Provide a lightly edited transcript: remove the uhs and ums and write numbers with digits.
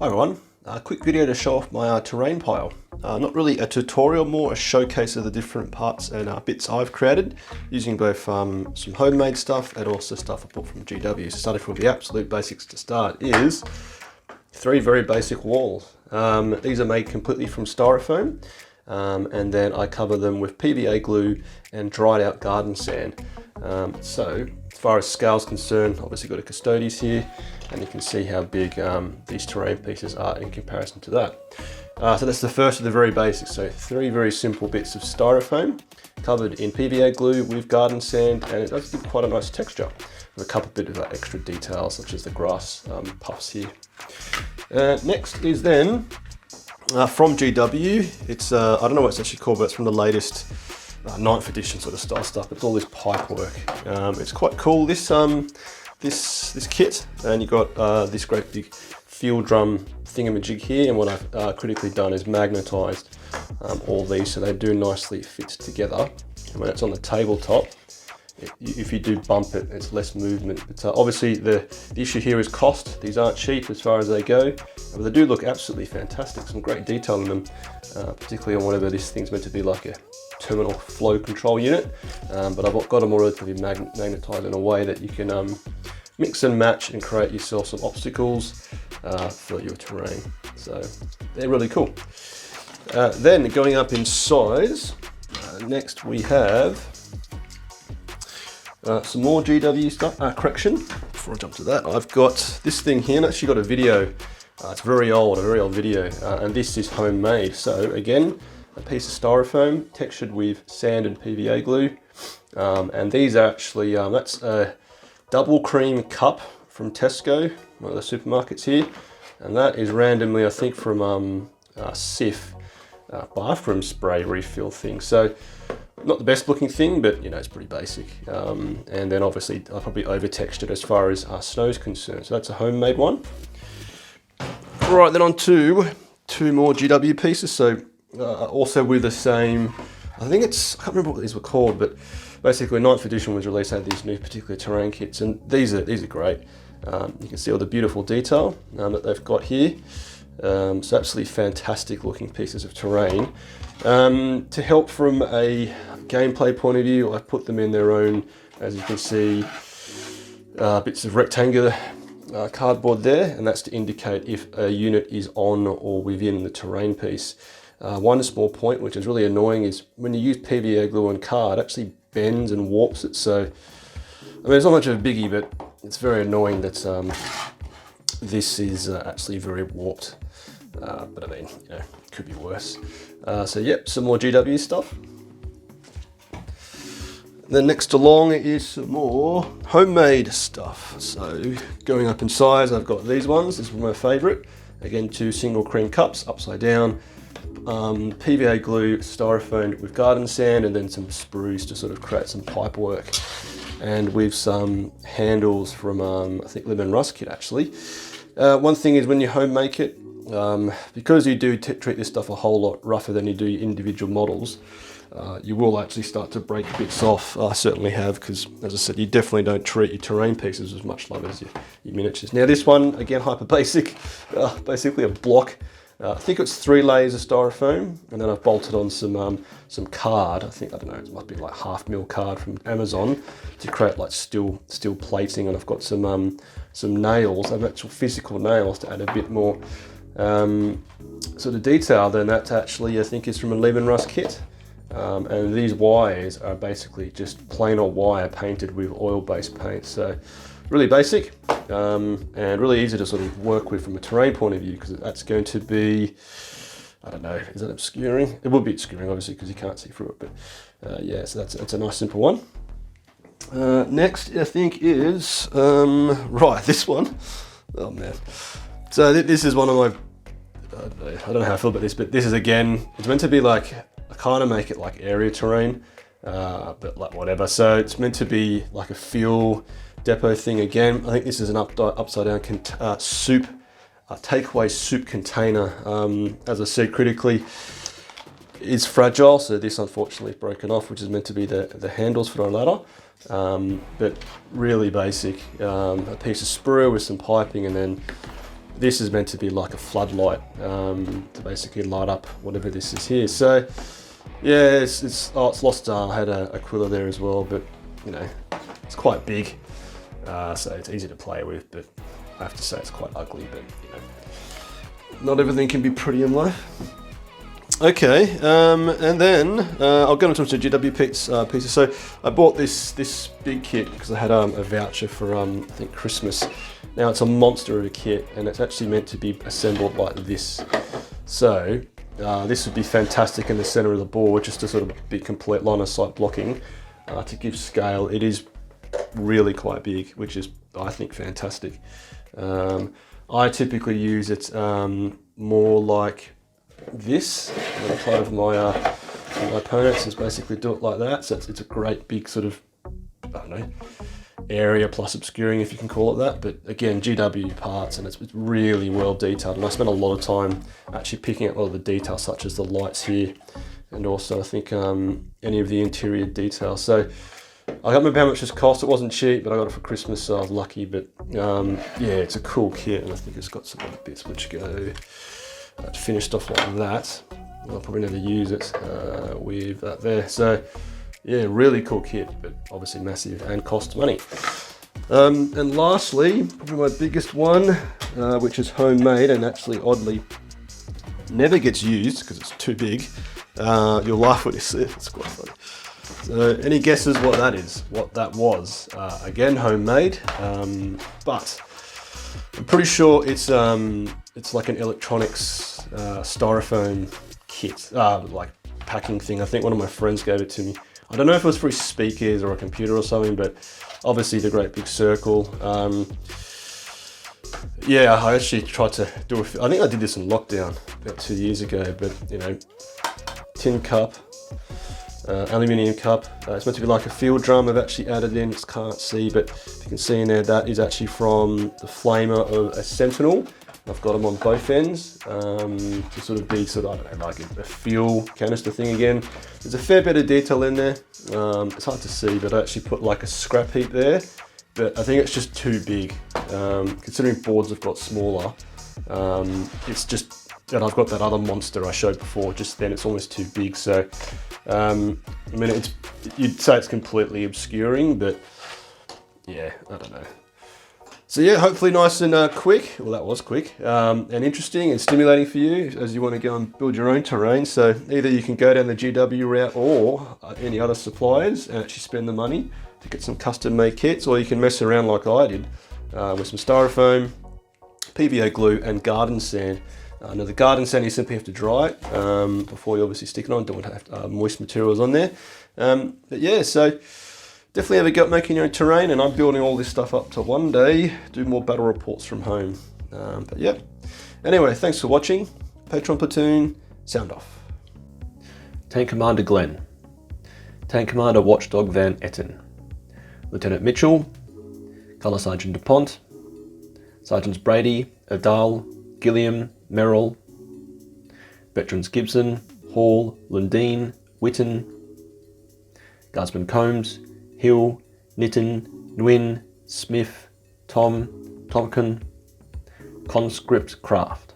Hi everyone, a quick video to show off my terrain pile. Not really a tutorial, more a showcase of the different parts and bits I've created using both some homemade stuff and also stuff I bought from GW. So starting from the absolute basics to start is three very basic walls. These are made completely from styrofoam and then I cover them with PVA glue and dried out garden sand. So as far as scale is concerned, obviously got a custodies here, and you can see how big these terrain pieces are in comparison to that. So that's the first of the very basics. So three very simple bits of styrofoam covered in PVA glue with garden sand, and it does give quite a nice texture with a couple bit of extra details such as the grass puffs here. Next is then from GW. It's I don't know what it's actually called, but it's from the latest 9th edition sort of style stuff. It's all this Pipework. It's quite cool, this kit, and you've got this great big field drum thingamajig here, and what I've critically done is magnetized all these so they do nicely fit together, and when it's on the tabletop, if you do bump it, it's less movement. But obviously the issue here is cost. These aren't cheap as far as they go, but they do look absolutely fantastic. Some great detail in them, particularly on whatever this thing's meant to be, like a terminal flow control unit. But I've got them all relatively magnetized in a way that you can mix and match and create yourself some obstacles for your terrain. So they're really cool. Then going up in size, next we have some more GW stuff. Correction, before I jump to that, I've got this thing here, and actually got a video. It's a very old video, and this is homemade. So again, a piece of styrofoam textured with sand and PVA glue, and these are actually that's a double cream cup from Tesco, one of the supermarkets here, and that is randomly, I think, from Sif bathroom spray refill thing. So not the best looking thing, but you know, it's pretty basic. And then obviously I probably over textured as far as snow is concerned. So that's a homemade one. Right, then on to two more GW pieces. So also with the same, I think it's, I can't remember what these were called, but basically 9th edition was released, had these new particular terrain kits, and these are great. You can see all the beautiful detail that they've got here. So absolutely fantastic looking pieces of terrain. To help from a gameplay point of view, I've put them in their own, as you can see, bits of rectangular cardboard there, and that's to indicate if a unit is on or within the terrain piece. One small point which is really annoying is when you use PVA glue on card, it actually bends and warps it. So I mean, it's not much of a biggie, but it's very annoying that this is actually very warped. But I mean, you know, it could be worse. So yep, some more GW stuff. Then next along is some more homemade stuff. So going up in size, I've got these ones. This is my favourite. Again, two single cream cups, upside down. PVA glue, styrofoam with garden sand, and then some sprues to sort of create some pipe work. And with some handles from, I think, Lemon Rust kit actually. One thing is when you home make it, because you do treat this stuff a whole lot rougher than you do individual models, you will actually start to break bits off. I certainly have, because as I said, you definitely don't treat your terrain pieces as much love as your miniatures. Now this one, again, hyper basic, basically a block. I think it's 3 layers of styrofoam, and then I've bolted on some card. I think, I don't know, it must be like 1/2 mil card from Amazon to create like steel plating, and I've got some nails, actual physical nails, to add a bit more sort of detail. Then that actually, I think, is from a Lemon Rust kit, and these wires are basically just plain old wire painted with oil-based paint. So really basic, and really easy to sort of work with from a terrain point of view, because that's going to be, I don't know, is that obscuring? It will be obscuring, obviously, because you can't see through it, but yeah, so that's a nice simple one. Next, I think, is, right, this one. Oh man. So this is one of my, I don't know how I feel about this, but this is, again, it's meant to be like, I kind of make it like area terrain, but like whatever. So it's meant to be like a fuel depot thing again. I think this is an upside down soup, takeaway soup container. As I said, critically, it's fragile, so this unfortunately is broken off, which is meant to be the handles for our ladder. But really basic, a piece of sprue with some piping, and then this is meant to be like a floodlight to basically light up whatever this is here. So yeah, it's lost. I had a Aquila there as well, but you know, it's quite big, so it's easy to play with, but I have to say it's quite ugly, but you know, not everything can be pretty in life. Okay, and then I'll get onto some GW pieces. So I bought this big kit because I had a voucher for I think Christmas. Now it's a monster of a kit, and it's actually meant to be assembled like this. So this would be fantastic in the center of the board, just to sort of be complete line of sight blocking to give scale. It is really quite big, which is, I think, fantastic. I typically use it more like this when I play with my opponents, is basically do it like that. So it's a great big sort of, I don't know, area plus obscuring, if you can call it that. But again, GW parts, and it's really well detailed, and I spent a lot of time actually picking up a lot of the details, such as the lights here, and also I think any of the interior details. So I can't remember how much this cost. It wasn't cheap, but I got it for Christmas, so I was lucky. But yeah, it's a cool kit, and I think it's got some other bits which go finished off like that. I'll probably never use it with that there. So yeah, really cool kit, but obviously massive and cost money. And lastly, probably my biggest one, which is homemade and actually oddly never gets used because it's too big. You'll laugh when you see it, it's quite funny. So any guesses what that is, what that was? Again, homemade, but I'm pretty sure it's like an electronics styrofoam kit, like packing thing. I think one of my friends gave it to me. I don't know if it was for his speakers or a computer or something, but obviously the great big circle. Yeah, I actually tried to do I think I did this in lockdown about 2 years ago, but you know, tin cup, aluminium cup. It's meant to be like a field drum. I've actually added in, it's can't see, but you can see in there, that is actually from the flamer of a Sentinel. I've got them on both ends to sort of be I don't know, like a fuel canister thing again. There's a fair bit of detail in there. It's hard to see, but I actually put like a scrap heap there, but I think it's just too big. Considering boards have got smaller, it's just, and I've got that other monster I showed before, just then it's almost too big. So, I mean, you'd say it's completely obscuring, but yeah, I don't know. So yeah, hopefully nice and quick. Well, that was quick and interesting and stimulating for you as you want to go and build your own terrain. So either you can go down the GW route or any other suppliers and actually spend the money to get some custom made kits, or you can mess around like I did with some styrofoam, PVA glue and garden sand. Now the garden sand, you simply have to dry it before you obviously stick it on. Don't want to have moist materials on there. But yeah, so definitely have a go at making your own terrain, and I'm building all this stuff up to one day do more battle reports from home. But yeah, anyway, thanks for watching. Patron Platoon, sound off. Tank Commander Glenn, Tank Commander Watchdog Van Etten, Lieutenant Mitchell, Colour Sergeant DuPont, Sergeants Brady, Adal, Gilliam, Merrill, Veterans Gibson, Hall, Lundeen, Witten, Guardsman Combs, Hill, Nitton, Nguyen, Smith, Tom, Tompkin, Conscript Craft.